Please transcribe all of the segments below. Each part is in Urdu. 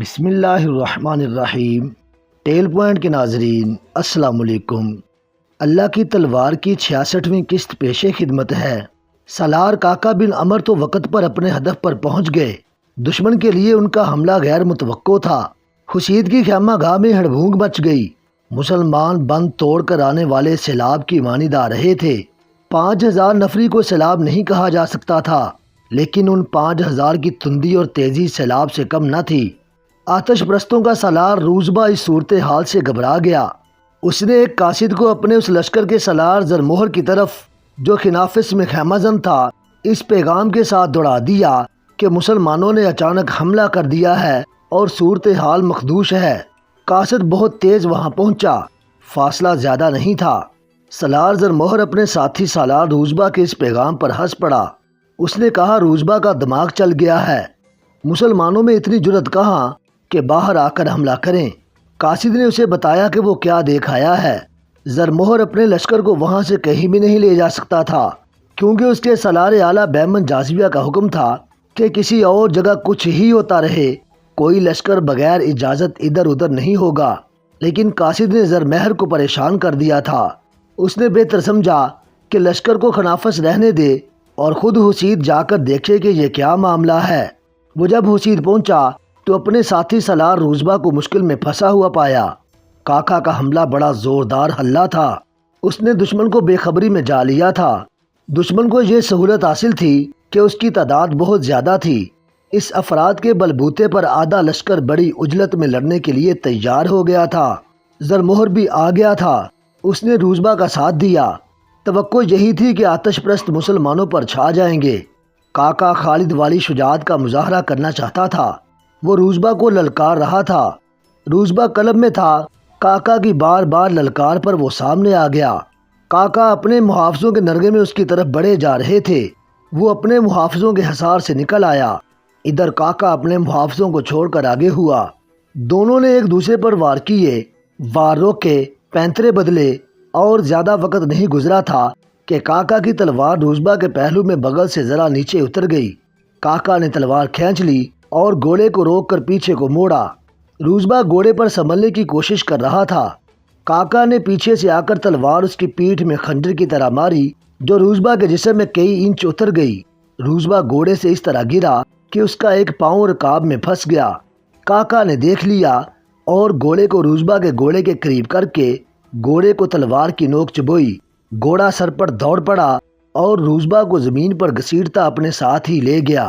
بسم اللہ الرحمن الرحیم۔ ٹیل پوائنٹ کے ناظرین السلام علیکم۔ اللہ کی تلوار کی 66ویں قسط پیش خدمت ہے۔ سالار کاکا بن عمر تو وقت پر اپنے ہدف پر پہنچ گئے۔ دشمن کے لیے ان کا حملہ غیر متوقع تھا۔ خورشید کی خیمہ گاہ میں ہڑبھونگ مچ گئی۔ مسلمان بند توڑ کر آنے والے سیلاب کی مانند آ رہے تھے۔ 5000 نفری کو سیلاب نہیں کہا جا سکتا تھا، لیکن ان 5000 کی تندی اور تیزی سیلاب سے کم نہ تھی۔ آتش پرستوں کا سالار روزبہ اس صورتحال سے گھبرا گیا۔ اس نے ایک قاصد کو اپنے اس لشکر کے سالار زرمہر کی طرف، جو خنافس میں خیمہ زن تھا، اس پیغام کے ساتھ دوڑا دیا کہ مسلمانوں نے اچانک حملہ کر دیا ہے اور صورتحال مخدوش ہے۔ قاصد بہت تیز وہاں پہنچا۔ فاصلہ زیادہ نہیں تھا۔ سالار زرمہر اپنے ساتھی سالار روزبہ کے اس پیغام پر ہنس پڑا۔ اس نے کہا، روزبہ کا دماغ چل گیا ہے۔ مسلمانوں میں اتنی جرأت کہاں کہ باہر آ کر حملہ کریں۔ قاصد نے اسے بتایا کہ وہ کیا دیکھ آیا ہے۔ زرمہر اپنے لشکر کو وہاں سے کہیں بھی نہیں لے جا سکتا تھا، کیونکہ اس کے سالار اعلیٰ بیمن جازویہ کا حکم تھا کہ کسی اور جگہ کچھ ہی ہوتا رہے، کوئی لشکر بغیر اجازت ادھر ادھر نہیں ہوگا۔ لیکن قاصد نے زرمہر کو پریشان کر دیا تھا۔ اس نے بہتر سمجھا کہ لشکر کو خنافس رہنے دے اور خود حسید جا کر دیکھے کہ یہ کیا معاملہ ہے۔ وہ جب حسید پہنچا تو اپنے ساتھی سالار روزبہ کو مشکل میں پھنسا ہوا پایا۔ کاکا کا حملہ بڑا زوردار حملہ تھا۔ اس نے دشمن کو بے خبری میں جا لیا تھا۔ دشمن کو یہ سہولت حاصل تھی کہ اس کی تعداد بہت زیادہ تھی۔ اس افراد کے بلبوتے پر آدھا لشکر بڑی عجلت میں لڑنے کے لیے تیار ہو گیا تھا۔ زرمہر بھی آ گیا تھا۔ اس نے روزبہ کا ساتھ دیا۔ توقع یہی تھی کہ آتش پرست مسلمانوں پر چھا جائیں گے۔ کاکا خالد والی شجاعت کا مظاہرہ کرنا چاہتا تھا۔ وہ روزبہ کو للکار رہا تھا۔ روزبہ قلب میں تھا۔ کاکا کی بار بار للکار پر وہ سامنے آ گیا۔ کاکا اپنے محافظوں کے نرغے میں اس کی طرف بڑھے جا رہے تھے۔ وہ اپنے محافظوں کے حصار سے نکل آیا۔ ادھر کاکا اپنے محافظوں کو چھوڑ کر آگے ہوا۔ دونوں نے ایک دوسرے پر وار کیے، وار روکے، پینترے بدلے، اور زیادہ وقت نہیں گزرا تھا کہ کاکا کی تلوار روزبہ کے پہلو میں بغل سے ذرا نیچے اتر گئی۔ کاکا نے تلوار کھینچ لی اور گھوڑے کو روک کر پیچھے کو موڑا۔ روزبہ گھوڑے پر سنبھلنے کی کوشش کر رہا تھا۔ کاکا نے پیچھے سے آ کر تلوار اس کی پیٹھ میں خنجر کی طرح ماری، جو روزبہ کے جسم میں کئی انچ اتر گئی۔ روزبہ گھوڑے سے اس طرح گرا کہ اس کا ایک پاؤں رکاب میں پھنس گیا۔ کاکا نے دیکھ لیا اور گھوڑے کو روزبہ کے گھوڑے کے قریب کر کے گھوڑے کو تلوار کی نوک چبوئی۔ گھوڑا سر پر دوڑ پڑا اور روزبہ کو زمین پر گھسیٹتا اپنے ساتھ ہی لے گیا۔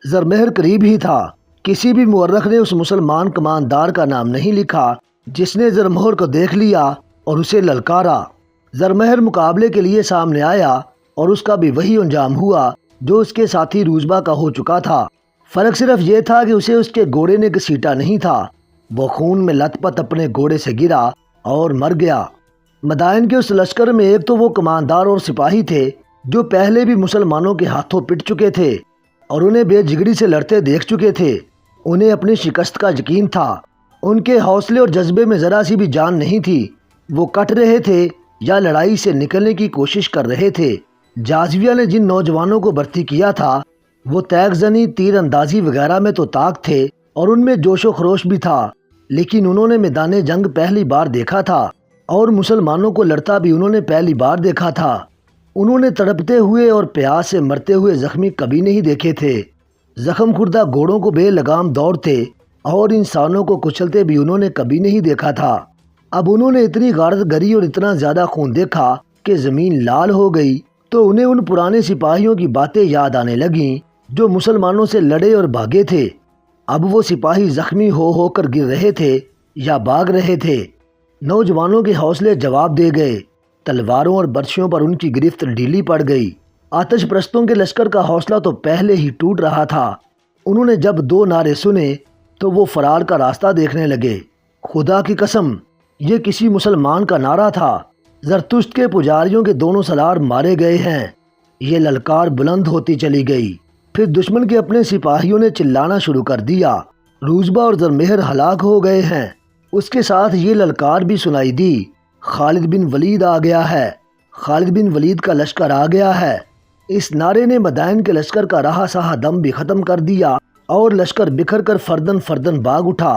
زرمہر قریب ہی تھا۔ کسی بھی مورخ نے اس مسلمان کماندار کا نام نہیں لکھا جس نے زرمہر کو دیکھ لیا اور اسے للکارا۔ زرمہر مقابلے کے لیے سامنے آیا اور اس کا بھی وہی انجام ہوا جو اس کے ساتھی روزبہ کا ہو چکا تھا۔ فرق صرف یہ تھا کہ اسے اس کے گھوڑے نے گھسیٹا نہیں تھا۔ وہ خون میں لت پت اپنے گھوڑے سے گرا اور مر گیا۔ مدائن کے اس لشکر میں ایک تو وہ کماندار اور سپاہی تھے جو پہلے بھی مسلمانوں کے ہاتھوں پٹ چکے تھے اور انہیں بے جگری سے لڑتے دیکھ چکے تھے۔ انہیں اپنی شکست کا یقین تھا۔ ان کے حوصلے اور جذبے میں ذرا سی بھی جان نہیں تھی۔ وہ کٹ رہے تھے یا لڑائی سے نکلنے کی کوشش کر رہے تھے۔ جازویہ نے جن نوجوانوں کو بھرتی کیا تھا وہ تیغ زنی، تیر اندازی وغیرہ میں تو طاق تھے اور ان میں جوش و خروش بھی تھا، لیکن انہوں نے میدان جنگ پہلی بار دیکھا تھا اور مسلمانوں کو لڑتا بھی انہوں نے پہلی بار دیکھا تھا۔ انہوں نے تڑپتے ہوئے اور پیاس سے مرتے ہوئے زخمی کبھی نہیں دیکھے تھے۔ زخم خوردہ گھوڑوں کو بے لگام دوڑتے اور انسانوں کو کچلتے بھی انہوں نے کبھی نہیں دیکھا تھا۔ اب انہوں نے اتنی غارت گری اور اتنا زیادہ خون دیکھا کہ زمین لال ہو گئی، تو انہیں ان پرانے سپاہیوں کی باتیں یاد آنے لگیں جو مسلمانوں سے لڑے اور بھاگے تھے۔ اب وہ سپاہی زخمی ہو کر گر رہے تھے یا بھاگ رہے تھے۔ نوجوانوں کے حوصلے جواب دے گئے۔ تلواروں اور برچھیوں پر ان کی گرفت ڈھیلی پڑ گئی۔ آتش پرستوں کے لشکر کا حوصلہ تو پہلے ہی ٹوٹ رہا تھا۔ انہوں نے جب 2 نعرے سنے تو وہ فرار کا راستہ دیکھنے لگے۔ خدا کی قسم، یہ کسی مسلمان کا نعرہ تھا۔ زرتشت کے پجاریوں کے دونوں سالار مارے گئے ہیں۔ یہ للکار بلند ہوتی چلی گئی۔ پھر دشمن کے اپنے سپاہیوں نے چلانا شروع کر دیا، روزبہ اور زرمہر ہلاک ہو گئے ہیں۔ اس کے ساتھ یہ للکار بھی سنائی دی، خالد بن ولید آ گیا ہے، خالد بن ولید کا لشکر آ گیا ہے۔ اس نعرے نے مدائن کے لشکر کا رہا سہا دم بھی ختم کر دیا اور لشکر بکھر کر فردن فردن بھاگ اٹھا۔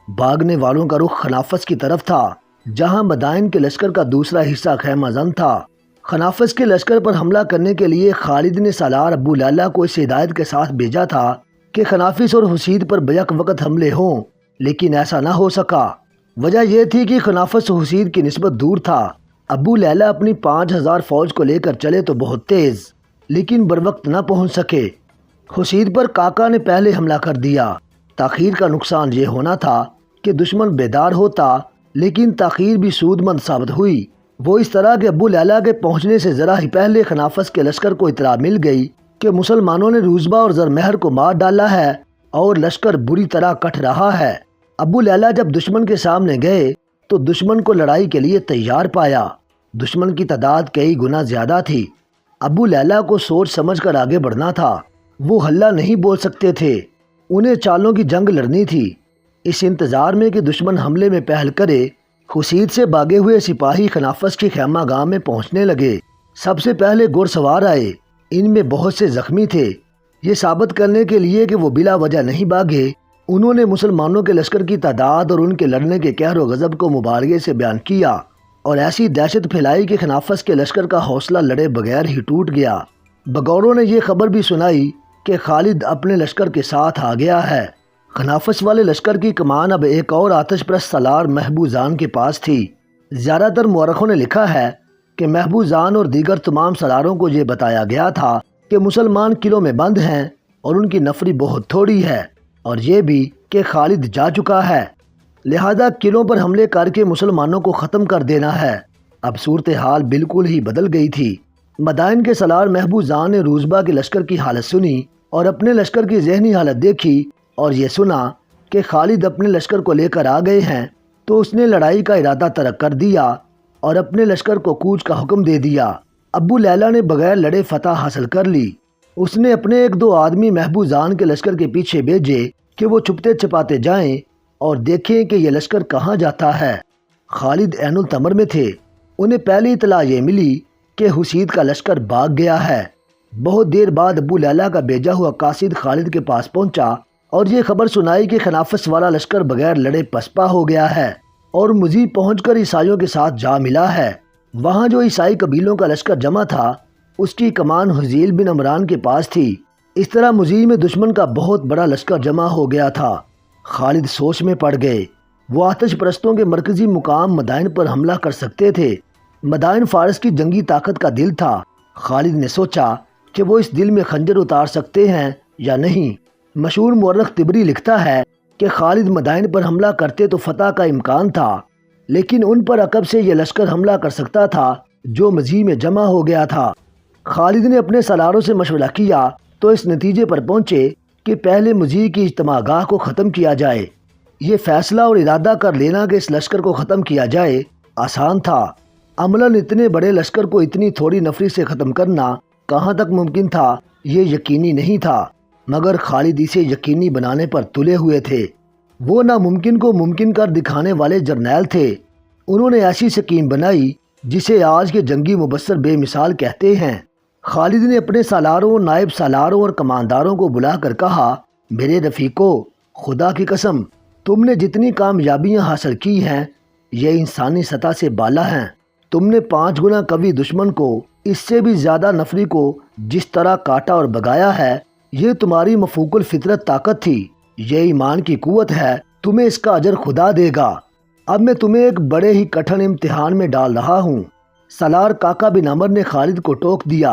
بھاگنے والوں کا رخ خنافس کی طرف تھا، جہاں مدائن کے لشکر کا دوسرا حصہ خیمہ زن تھا۔ خنافس کے لشکر پر حملہ کرنے کے لیے خالد نے سالار ابو لیلہ کو اس ہدایت کے ساتھ بھیجا تھا کہ خنافس اور حسید پر بیک وقت حملے ہوں، لیکن ایسا نہ ہو سکا۔ وجہ یہ تھی کہ خنافس حسید کی نسبت دور تھا۔ ابو لیلہ اپنی 5000 فوج کو لے کر چلے تو بہت تیز، لیکن بروقت نہ پہنچ سکے۔ حسید پر کاکا نے پہلے حملہ کر دیا۔ تاخیر کا نقصان یہ ہونا تھا کہ دشمن بیدار ہوتا، لیکن تاخیر بھی سود مند ثابت ہوئی۔ وہ اس طرح کہ ابو لیلہ کے پہنچنے سے ذرا ہی پہلے خنافس کے لشکر کو اطلاع مل گئی کہ مسلمانوں نے روزبہ اور زرمہر کو مار ڈالا ہے اور لشکر بری طرح کٹ رہا ہے۔ ابو لیلہ جب دشمن کے سامنے گئے تو دشمن کو لڑائی کے لیے تیار پایا۔ دشمن کی تعداد کئی گنا زیادہ تھی۔ ابو لیلہ کو سوچ سمجھ کر آگے بڑھنا تھا۔ وہ ہلہ نہیں بول سکتے تھے، انہیں چالوں کی جنگ لڑنی تھی۔ اس انتظار میں کہ دشمن حملے میں پہل کرے، حسید سے بھاگے ہوئے سپاہی خنافس کی خیمہ گاہ میں پہنچنے لگے۔ سب سے پہلے گھڑ سوار آئے، ان میں بہت سے زخمی تھے۔ یہ ثابت کرنے کے لیے کہ وہ بلا وجہ نہیں بھاگے، انہوں نے مسلمانوں کے لشکر کی تعداد اور ان کے لڑنے کے قہر و غضب کو مبالغے سے بیان کیا اور ایسی دہشت پھیلائی کہ خنافس کے لشکر کا حوصلہ لڑے بغیر ہی ٹوٹ گیا۔ بگوروں نے یہ خبر بھی سنائی کہ خالد اپنے لشکر کے ساتھ آ گیا ہے۔ خنافس والے لشکر کی کمان اب ایک اور آتش پرست سالار محبوزان کے پاس تھی۔ زیادہ تر مورخوں نے لکھا ہے کہ محبوزان اور دیگر تمام سالاروں کو یہ بتایا گیا تھا کہ مسلمان قلعوں میں بند ہیں اور ان کی نفری بہت تھوڑی ہے، اور یہ بھی کہ خالد جا چکا ہے، لہذا قلعوں پر حملے کر کے مسلمانوں کو ختم کر دینا ہے۔ اب صورتحال بالکل ہی بدل گئی تھی۔ مدائن کے سالار محبوزان نے روزبہ کے لشکر کی حالت سنی اور اپنے لشکر کی ذہنی حالت دیکھی اور یہ سنا کہ خالد اپنے لشکر کو لے کر آ گئے ہیں، تو اس نے لڑائی کا ارادہ ترک کر دیا اور اپنے لشکر کو کوچ کا حکم دے دیا۔ ابو لیلہ نے بغیر لڑے فتح حاصل کر لی۔ اس نے اپنے 1-2 آدمی محبوزان کے لشکر کے پیچھے بھیجے کہ وہ چھپتے چھپاتے جائیں اور دیکھیں کہ یہ لشکر کہاں جاتا ہے۔ خالد عین التمر میں تھے۔ انہیں پہلی اطلاع یہ ملی کہ حسید کا لشکر بھاگ گیا ہے۔ بہت دیر بعد ابو لیلہ کا بھیجا ہوا قاصد خالد کے پاس پہنچا اور یہ خبر سنائی کہ خنافس والا لشکر بغیر لڑے پسپا ہو گیا ہے اور مزید پہنچ کر عیسائیوں کے ساتھ جا ملا ہے۔ وہاں جو عیسائی قبیلوں کا لشکر جمع تھا، اس کی کمان حزیل بن عمران کے پاس تھی۔ اس طرح مزید میں دشمن کا بہت بڑا لشکر جمع ہو گیا تھا۔ خالد سوچ میں پڑ گئے۔ وہ آتش پرستوں کے مرکزی مقام مدائن پر حملہ کر سکتے تھے۔ مدائن فارس کی جنگی طاقت کا دل تھا۔ خالد نے سوچا کہ وہ اس دل میں خنجر اتار سکتے ہیں یا نہیں۔ مشہور مورخ طبری لکھتا ہے کہ خالد مدائن پر حملہ کرتے تو فتح کا امکان تھا، لیکن ان پر عقب سے یہ لشکر حملہ کر سکتا تھا جو مزید میں جمع ہو گیا تھا۔ خالد نے اپنے سالاروں سے مشورہ کیا تو اس نتیجے پر پہنچے کہ پہلے مزید کی اجتماع گاہ کو ختم کیا جائے۔ یہ فیصلہ اور ارادہ کر لینا کہ اس لشکر کو ختم کیا جائے آسان تھا۔ عملاً اتنے بڑے لشکر کو اتنی تھوڑی نفری سے ختم کرنا کہاں تک ممکن تھا، یہ یقینی نہیں تھا، مگر خالد اسے یقینی بنانے پر تلے ہوئے تھے۔ وہ ناممکن کو ممکن کر دکھانے والے جرنیل تھے۔ انہوں نے ایسی سکیم بنائی جسے آج کے جنگی مبصر بے مثال کہتے ہیں۔ خالد نے اپنے سالاروں، نائب سالاروں اور کمانداروں کو بلا کر کہا، میرے رفیقو، خدا کی قسم، تم نے جتنی کامیابیاں حاصل کی ہیں یہ انسانی سطح سے بالا ہیں۔ تم نے 5 گنا قوی دشمن کو، اس سے بھی زیادہ نفری کو جس طرح کاٹا اور بگایا ہے، یہ تمہاری مفوق الفطرت طاقت تھی، یہ ایمان کی قوت ہے، تمہیں اس کا اجر خدا دے گا۔ اب میں تمہیں ایک بڑے ہی کٹھن امتحان میں ڈال رہا ہوں۔ سالار کاکا بن عمر نے خالد کو ٹوک دیا،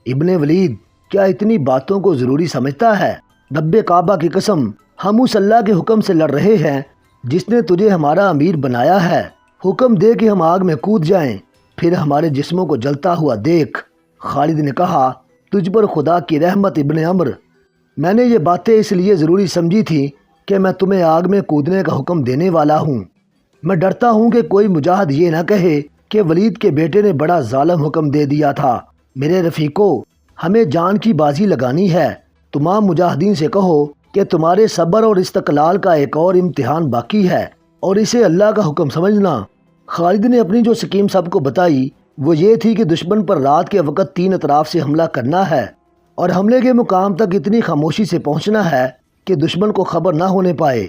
ابن ولید، کیا اتنی باتوں کو ضروری سمجھتا ہے؟ رب کعبہ کی قسم، ہم اس اللہ کے حکم سے لڑ رہے ہیں جس نے تجھے ہمارا امیر بنایا ہے۔ حکم دے کہ ہم آگ میں کود جائیں، پھر ہمارے جسموں کو جلتا ہوا دیکھ۔ خالد نے کہا، تجھ پر خدا کی رحمت ابن عمر، میں نے یہ باتیں اس لیے ضروری سمجھی تھی کہ میں تمہیں آگ میں کودنے کا حکم دینے والا ہوں۔ میں ڈرتا ہوں کہ کوئی مجاہد یہ نہ کہے کہ ولید کے بیٹے نے بڑا ظالم حکم دے دیا تھا۔ میرے رفیقو، ہمیں جان کی بازی لگانی ہے۔ تمام مجاہدین سے کہو کہ تمہارے صبر اور استقلال کا ایک اور امتحان باقی ہے اور اسے اللہ کا حکم سمجھنا۔ خالد نے اپنی جو سکیم سب کو بتائی وہ یہ تھی کہ دشمن پر رات کے وقت 3 اطراف سے حملہ کرنا ہے اور حملے کے مقام تک اتنی خاموشی سے پہنچنا ہے کہ دشمن کو خبر نہ ہونے پائے۔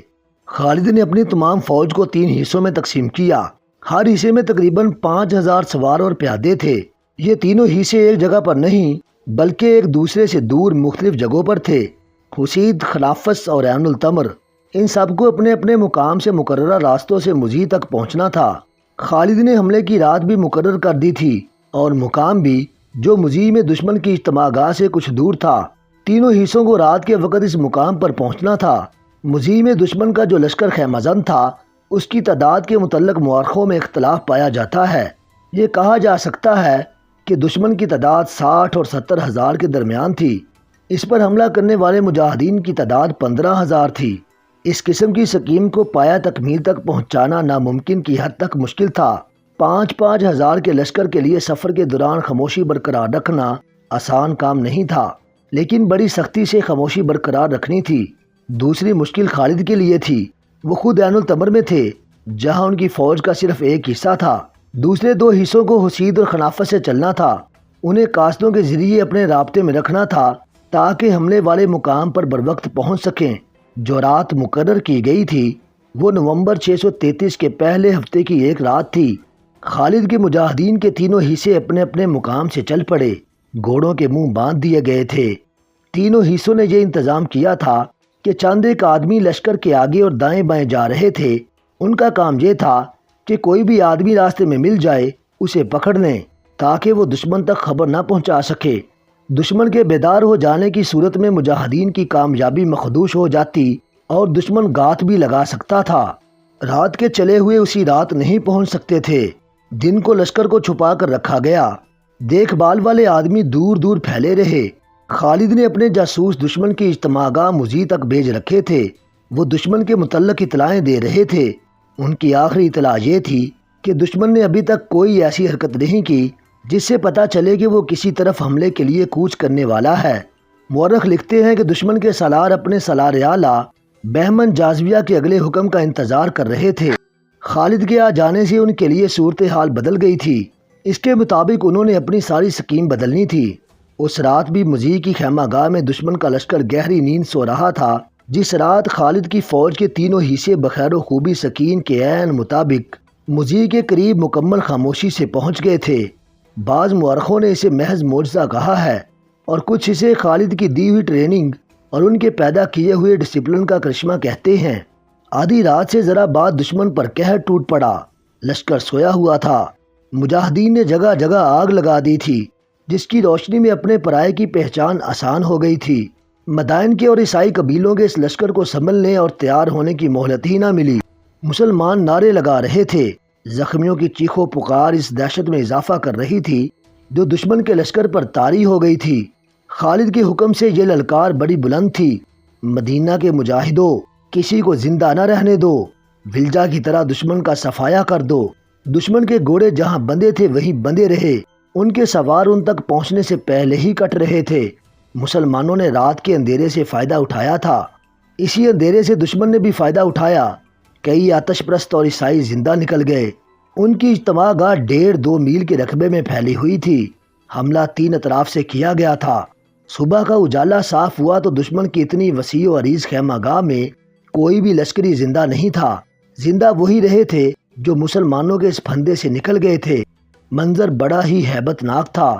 خالد نے اپنی تمام فوج کو 3 حصوں میں تقسیم کیا۔ ہر حصے میں تقریباً 5000 سوار اور پیادے تھے۔ یہ تینوں حصے ایک جگہ پر نہیں بلکہ ایک دوسرے سے دور مختلف جگہوں پر تھے۔ حسید، خنافس اور عین التمر، ان سب کو اپنے اپنے مقام سے مقررہ راستوں سے مضی تک پہنچنا تھا۔ خالد نے حملے کی رات بھی مقرر کر دی تھی اور مقام بھی، جو مضی میں دشمن کی اجتماع گاہ سے کچھ دور تھا۔ تینوں حصوں کو رات کے وقت اس مقام پر پہنچنا تھا۔ مضی میں دشمن کا جو لشکر خیمہ زن تھا، اس کی تعداد کے متعلق مورخوں میں اختلاف پایا جاتا ہے۔ یہ کہا جا سکتا ہے کہ دشمن کی تعداد 60 اور 70 ہزار کے درمیان تھی۔ اس پر حملہ کرنے والے مجاہدین کی تعداد 15,000 تھی۔ اس قسم کی سکیم کو پایا تکمیل تک پہنچانا ناممکن کی حد تک مشکل تھا۔ 5-5 ہزار کے لشکر کے لیے سفر کے دوران خاموشی برقرار رکھنا آسان کام نہیں تھا، لیکن بڑی سختی سے خاموشی برقرار رکھنی تھی۔ دوسری مشکل خالد کے لیے تھی۔ وہ خود عین التمر میں تھے، جہاں ان کی فوج کا صرف ایک حصہ تھا۔ دوسرے 2 حصوں کو حسید اور خنافس سے چلنا تھا۔ انہیں قاصدوں کے ذریعے اپنے رابطے میں رکھنا تھا تاکہ حملے والے مقام پر بروقت پہنچ سکیں۔ جو رات مقرر کی گئی تھی وہ نومبر 633 کے پہلے ہفتے کی ایک رات تھی۔ خالد کے مجاہدین کے تینوں حصے اپنے اپنے مقام سے چل پڑے۔ گھوڑوں کے منہ باندھ دیے گئے تھے۔ تینوں حصوں نے یہ انتظام کیا تھا کہ چند ایک آدمی لشکر کے آگے اور دائیں بائیں جا رہے تھے۔ ان کا کام یہ تھا کہ کوئی بھی آدمی راستے میں مل جائے اسے پکڑ لیں تاکہ وہ دشمن تک خبر نہ پہنچا سکے۔ دشمن کے بیدار ہو جانے کی صورت میں مجاہدین کی کامیابی مخدوش ہو جاتی اور دشمن گات بھی لگا سکتا تھا۔ رات کے چلے ہوئے اسی رات نہیں پہنچ سکتے تھے۔ دن کو لشکر کو چھپا کر رکھا گیا۔ دیکھ بھال والے آدمی دور دور پھیلے رہے۔ خالد نے اپنے جاسوس دشمن کی اجتماع گاہ مضی تک بھیج رکھے تھے۔ وہ دشمن کے متعلق اطلاعیں دے رہے تھے۔ ان کی آخری اطلاع یہ تھی کہ دشمن نے ابھی تک کوئی ایسی حرکت نہیں کی جس سے پتہ چلے کہ وہ کسی طرف حملے کے لیے کوچ کرنے والا ہے۔ مورخ لکھتے ہیں کہ دشمن کے سالار اپنے سالار اعلیٰ بہمن جازویہ کے اگلے حکم کا انتظار کر رہے تھے۔ خالد کے آ جانے سے ان کے لیے صورتحال بدل گئی تھی۔ اس کے مطابق انہوں نے اپنی ساری سکیم بدلنی تھی۔ اس رات بھی مضی کی خیمہ گاہ میں دشمن کا لشکر گہری نیند سو رہا تھا۔ جس رات خالد کی فوج کے تینوں حصے بخیر و خوبی سکین کے عین مطابق مضی کے قریب مکمل خاموشی سے پہنچ گئے تھے۔ بعض مورخوں نے اسے محض معجزہ کہا ہے اور کچھ اسے خالد کی دی ہوئی ٹریننگ اور ان کے پیدا کیے ہوئے ڈسپلن کا کرشمہ کہتے ہیں۔ آدھی رات سے ذرا بعد دشمن پر قہر ٹوٹ پڑا۔ لشکر سویا ہوا تھا۔ مجاہدین نے جگہ جگہ آگ لگا دی تھی، جس کی روشنی میں اپنے پرائے کی پہچان آسان ہو گئی تھی۔ مدائن کے اور عیسائی قبیلوں کے اس لشکر کو سنبھلنے اور تیار ہونے کی مہلت ہی نہ ملی۔ مسلمان نعرے لگا رہے تھے۔ زخمیوں کی چیخ و پکار اس دہشت میں اضافہ کر رہی تھی جو دشمن کے لشکر پر طاری ہو گئی تھی۔ خالد کے حکم سے یہ للکار بڑی بلند تھی: مدینہ کے مجاہدوں، کسی کو زندہ نہ رہنے دو، ولجا کی طرح دشمن کا صفایا کر دو۔ دشمن کے گھوڑے جہاں بندھے تھے وہیں بندھے رہے۔ ان کے سوار ان تک پہنچنے سے پہلے ہی کٹ رہے تھے۔ مسلمانوں نے رات کے اندھیرے سے فائدہ اٹھایا تھا۔ اسی اندھیرے سے دشمن نے بھی فائدہ اٹھایا۔ کئی آتش پرست اور عیسائی زندہ نکل گئے۔ ان کی اجتماع گاہ 1.5-2 میل کے رقبے میں پھیلی ہوئی تھی۔ حملہ 3 اطراف سے کیا گیا تھا۔ صبح کا اجالا صاف ہوا تو دشمن کی اتنی وسیع و عریض خیمہ گاہ میں کوئی بھی لشکری زندہ نہیں تھا۔ زندہ وہی رہے تھے جو مسلمانوں کے اس پھندے سے نکل گئے تھے۔ منظر بڑا ہی ہیبت ناک تھا۔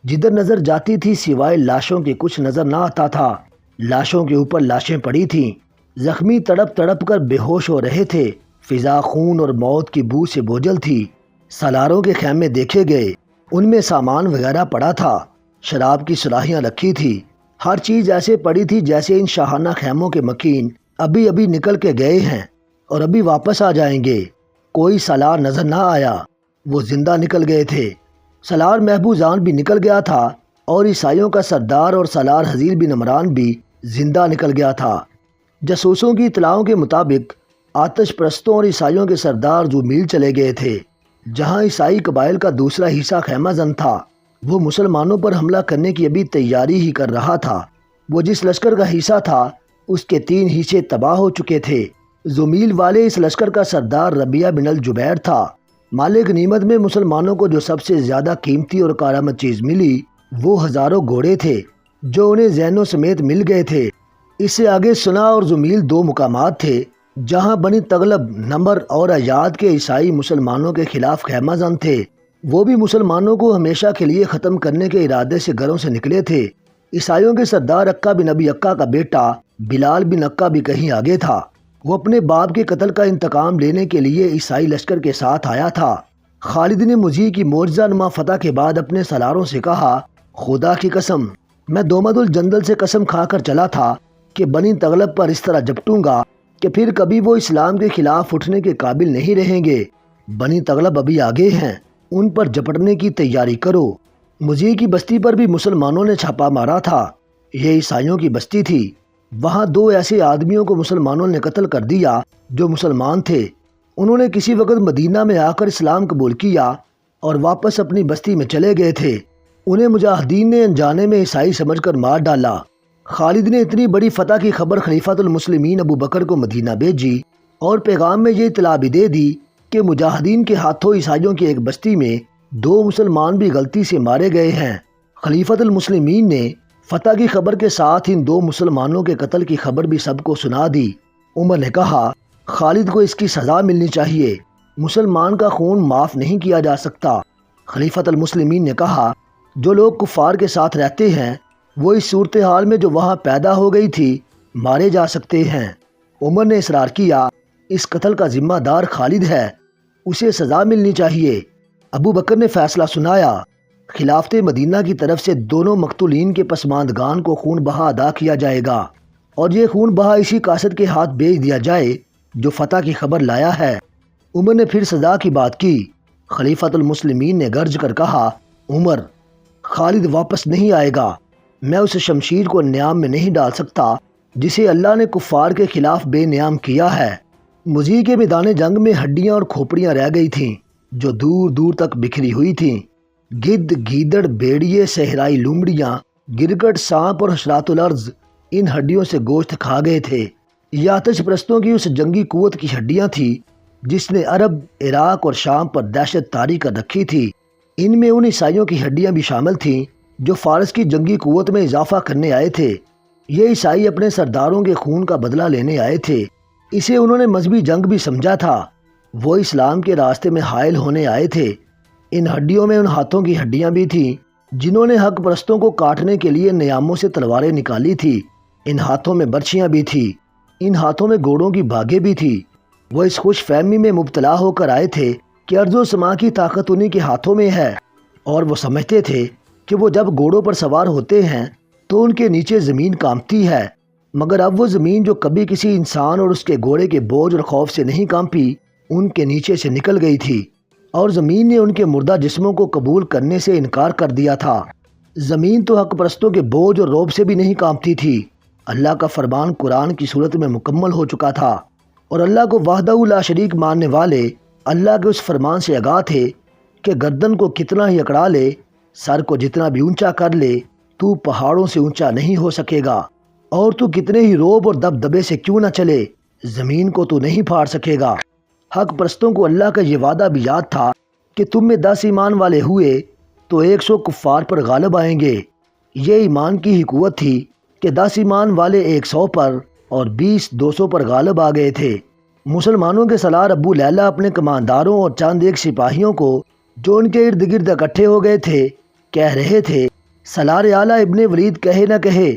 جدھر نظر جاتی تھی سوائے لاشوں کے کچھ نظر نہ آتا تھا۔ لاشوں کے اوپر لاشیں پڑی تھیں۔ زخمی تڑپ تڑپ کر بے ہوش ہو رہے تھے۔ فضا خون اور موت کی بو سے بوجھل تھی۔ سالاروں کے خیمے دیکھے گئے۔ ان میں سامان وغیرہ پڑا تھا۔ شراب کی سراہیاں رکھی تھی۔ ہر چیز ایسے پڑی تھی جیسے ان شاہانہ خیموں کے مکین ابھی ابھی نکل کے گئے ہیں اور ابھی واپس آ جائیں گے۔ کوئی سالار نظر نہ آیا۔ وہ زندہ نکل گئے تھے۔ سالار محبوزان بھی نکل گیا تھا اور عیسائیوں کا سردار اور سالار حزیل بن عمران بھی زندہ نکل گیا تھا۔ جاسوسوں کی اطلاعوں کے مطابق آتش پرستوں اور عیسائیوں کے سردار زومیل چلے گئے تھے، جہاں عیسائی قبائل کا دوسرا حصہ خیمہ زن تھا۔ وہ مسلمانوں پر حملہ کرنے کی ابھی تیاری ہی کر رہا تھا۔ وہ جس لشکر کا حصہ تھا اس کے 3 حصے تباہ ہو چکے تھے۔ زومیل والے اس لشکر کا سردار ربیعہ بن الجبیر تھا۔ مال غنیمت میں مسلمانوں کو جو سب سے زیادہ قیمتی اور کارآمد چیز ملی وہ ہزاروں گھوڑے تھے جو انہیں زینوں سمیت مل گئے تھے۔ اس سے آگے سنا اور زمیل دو مقامات تھے جہاں بنی تغلب نمبر اور ایاد کے عیسائی مسلمانوں کے خلاف خیمہ زن تھے۔ وہ بھی مسلمانوں کو ہمیشہ کے لیے ختم کرنے کے ارادے سے گھروں سے نکلے تھے۔ عیسائیوں کے سردار عکا بن ابی عکا کا بیٹا بلال بن عکا بھی کہیں آگے تھا۔ وہ اپنے باپ کے قتل کا انتقام لینے کے لیے عیسائی لشکر کے ساتھ آیا تھا۔ خالد نے مجیع کی معجزہ نما فتح کے بعد اپنے سالاروں سے کہا، خدا کی قسم، میں دومد الجندل سے قسم کھا کر چلا تھا کہ بنی تغلب پر اس طرح جپٹوں گا کہ پھر کبھی وہ اسلام کے خلاف اٹھنے کے قابل نہیں رہیں گے۔ بنی تغلب ابھی آگے ہیں، ان پر جپٹنے کی تیاری کرو۔ مجیع کی بستی پر بھی مسلمانوں نے چھاپا مارا تھا۔ یہ عیسائیوں کی بستی تھی۔ وہاں دو ایسے آدمیوں کو مسلمانوں نے قتل کر دیا جو مسلمان تھے۔ انہوں نے کسی وقت مدینہ میں آ کر اسلام قبول کیا اور واپس اپنی بستی میں چلے گئے تھے۔ انہیں مجاہدین نے انجانے میں عیسائی سمجھ کر مار ڈالا۔ خالد نے اتنی بڑی فتح کی خبر خلیفۃ المسلمین ابو بکر کو مدینہ بھیجی اور پیغام میں یہ اطلاع بھی دے دی کہ مجاہدین کے ہاتھوں عیسائیوں کی ایک بستی میں دو مسلمان بھی غلطی سے مارے گئے ہیں۔ خلیفۃ المسلمین نے فتح کی خبر کے ساتھ ان دو مسلمانوں کے قتل کی خبر بھی سب کو سنا دی۔ عمر نے کہا، خالد کو اس کی سزا ملنی چاہیے، مسلمان کا خون معاف نہیں کیا جا سکتا۔ خلیفۃ المسلمین نے کہا، جو لوگ کفار کے ساتھ رہتے ہیں وہ اس صورتحال میں جو وہاں پیدا ہو گئی تھی مارے جا سکتے ہیں۔ عمر نے اصرار کیا، اس قتل کا ذمہ دار خالد ہے، اسے سزا ملنی چاہیے۔ ابو بکر نے فیصلہ سنایا، خلافت مدینہ کی طرف سے دونوں مقتولین کے پسماندگان کو خون بہا ادا کیا جائے گا اور یہ خون بہا اسی قاصد کے ہاتھ بھیج دیا جائے جو فتح کی خبر لایا ہے۔ عمر نے پھر سزا کی بات کی۔ خلیفۃ المسلمین نے گرج کر کہا، عمر، خالد واپس نہیں آئے گا۔ میں اس شمشیر کو نیام میں نہیں ڈال سکتا جسے اللہ نے کفار کے خلاف بے نیام کیا ہے۔ مجیع کے میدان جنگ میں ہڈیاں اور کھوپڑیاں رہ گئی تھیں جو دور دور تک بکھری ہوئی تھیں۔ گدھ، گیدڑ، بھیڑیے، صحرائی لومڑیاں، گرگٹ، سانپ اور حشرات الارض ان ہڈیوں سے گوشت کھا گئے تھے۔ یہ آتش پرستوں کی اس جنگی قوت کی ہڈیاں تھیں جس نے عرب، عراق اور شام پر دہشت طاری کر رکھی تھی۔ ان میں ان عیسائیوں کی ہڈیاں بھی شامل تھیں جو فارس کی جنگی قوت میں اضافہ کرنے آئے تھے۔ یہ عیسائی اپنے سرداروں کے خون کا بدلہ لینے آئے تھے۔ اسے انہوں نے مذہبی جنگ بھی سمجھا تھا۔ وہ اسلام کے راستے میں حائل ہونے آئے تھے۔ ان ہڈیوں میں ان ہاتھوں کی ہڈیاں بھی تھیں جنہوں نے حق پرستوں کو کاٹنے کے لیے نیاموں سے تلواریں نکالی تھی۔ ان ہاتھوں میں برچیاں بھی تھیں، ان ہاتھوں میں گھوڑوں کی بھاگیں بھی تھیں۔ وہ اس خوش فہمی میں مبتلا ہو کر آئے تھے کہ ارض و سما کی طاقت انہی کے ہاتھوں میں ہے، اور وہ سمجھتے تھے کہ وہ جب گھوڑوں پر سوار ہوتے ہیں تو ان کے نیچے زمین کانپتی ہے، مگر اب وہ زمین جو کبھی کسی انسان اور اس کے گھوڑے کے بوجھ اور خوف سے نہیں کانپی ان کے نیچے سے نکل گئی تھی، اور زمین نے ان کے مردہ جسموں کو قبول کرنے سے انکار کر دیا تھا۔ زمین تو حق پرستوں کے بوجھ اور رعب سے بھی نہیں کانپتی تھی۔ اللہ کا فرمان قرآن کی صورت میں مکمل ہو چکا تھا، اور اللہ کو وحدہ لا شریک ماننے والے اللہ کے اس فرمان سے آگاہ تھے کہ گردن کو کتنا ہی اکڑا لے، سر کو جتنا بھی اونچا کر لے، تو پہاڑوں سے اونچا نہیں ہو سکے گا، اور تو کتنے ہی روب اور دبدبے سے کیوں نہ چلے، زمین کو تو نہیں پھاڑ سکے گا۔ حق پرستوں کو اللہ کا یہ وعدہ بھی یاد تھا کہ تم میں 10 ایمان والے ہوئے تو 100 کفار پر غالب آئیں گے۔ یہ ایمان کی ہی قوت تھی کہ 10 ایمان والے 100 پر اور 20 200 پر غالب آ گئے تھے۔ مسلمانوں کے سالار ابو لیلہ اپنے کمانداروں اور چند ایک سپاہیوں کو جو ان کے ارد گرد اکٹھے ہو گئے تھے کہہ رہے تھے، سالار اعلیٰ ابن ولید کہے نہ کہے،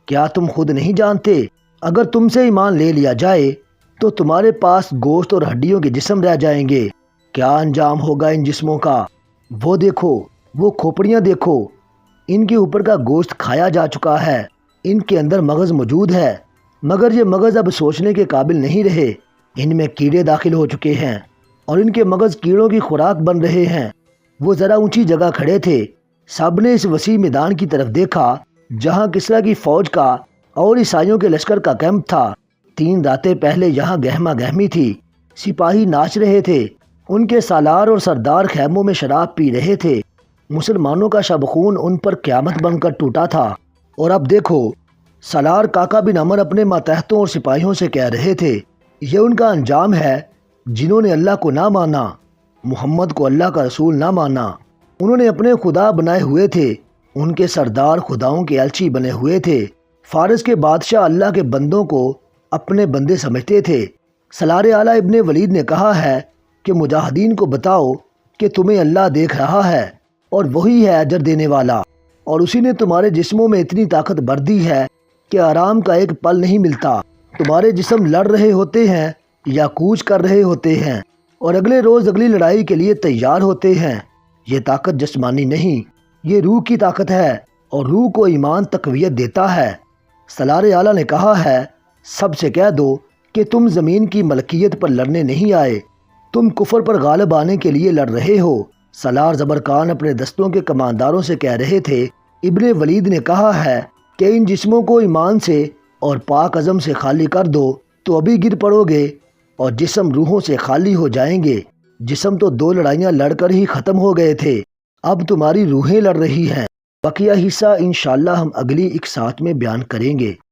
کیا تم خود نہیں جانتے اگر تم سے ایمان لے لیا جائے تو تمہارے پاس گوشت اور ہڈیوں کے جسم رہ جائیں گے؟ کیا انجام ہوگا ان جسموں کا؟ وہ دیکھو، وہ کھوپڑیاں دیکھو، ان کے اوپر کا گوشت کھایا جا چکا ہے، ان کے اندر مغز موجود ہے، مگر یہ مغز اب سوچنے کے قابل نہیں رہے، ان میں کیڑے داخل ہو چکے ہیں اور ان کے مغز کیڑوں کی خوراک بن رہے ہیں۔ وہ ذرا اونچی جگہ کھڑے تھے، سب نے اس وسیع میدان کی طرف دیکھا جہاں کسریٰ کی فوج کا اور عیسائیوں کے لشکر کا کیمپ تھا۔ 3 راتیں پہلے یہاں گہما گہمی تھی، سپاہی ناچ رہے تھے، ان کے سالار اور سردار خیموں میں شراب پی رہے تھے، مسلمانوں کا شب خون ان پر قیامت بن کر ٹوٹا تھا۔ اور اب دیکھو، سالار کاکا بن عمر اپنے ماتحتوں اور سپاہیوں سے کہہ رہے تھے، یہ ان کا انجام ہے جنہوں نے اللہ کو نہ مانا، محمد کو اللہ کا رسول نہ مانا۔ انہوں نے اپنے خدا بنائے ہوئے تھے، ان کے سردار خداؤں کے الچی بنے ہوئے تھے، فارس کے بادشاہ اللہ کے بندوں کو اپنے بندے سمجھتے تھے۔ سالار اعلیٰ ابن ولید نے کہا ہے کہ مجاہدین کو بتاؤ کہ تمہیں اللہ دیکھ رہا ہے اور وہی ہے اجر دینے والا، اور اسی نے تمہارے جسموں میں اتنی طاقت بھر دی ہے کہ آرام کا ایک پل نہیں ملتا۔ تمہارے جسم لڑ رہے ہوتے ہیں یا کوچ کر رہے ہوتے ہیں اور اگلے روز اگلی لڑائی کے لیے تیار ہوتے ہیں۔ یہ طاقت جسمانی نہیں، یہ روح کی طاقت ہے، اور روح کو ایمان تقویت دیتا ہے۔ سالار اعلیٰ نے کہا ہے سب سے کہہ دو کہ تم زمین کی ملکیت پر لڑنے نہیں آئے، تم کفر پر غالب آنے کے لیے لڑ رہے ہو۔ سالار زبرقان اپنے دستوں کے کمانداروں سے کہہ رہے تھے۔ ابن ولید نے کہا ہے کہ ان جسموں کو ایمان سے اور پاک عزم سے خالی کر دو تو ابھی گر پڑو گے، اور جسم روحوں سے خالی ہو جائیں گے۔ جسم تو 2 لڑائیاں لڑ کر ہی ختم ہو گئے تھے، اب تمہاری روحیں لڑ رہی ہیں۔ بقیہ حصہ انشاءاللہ ہم اگلی اقساط میں بیان کریں گے۔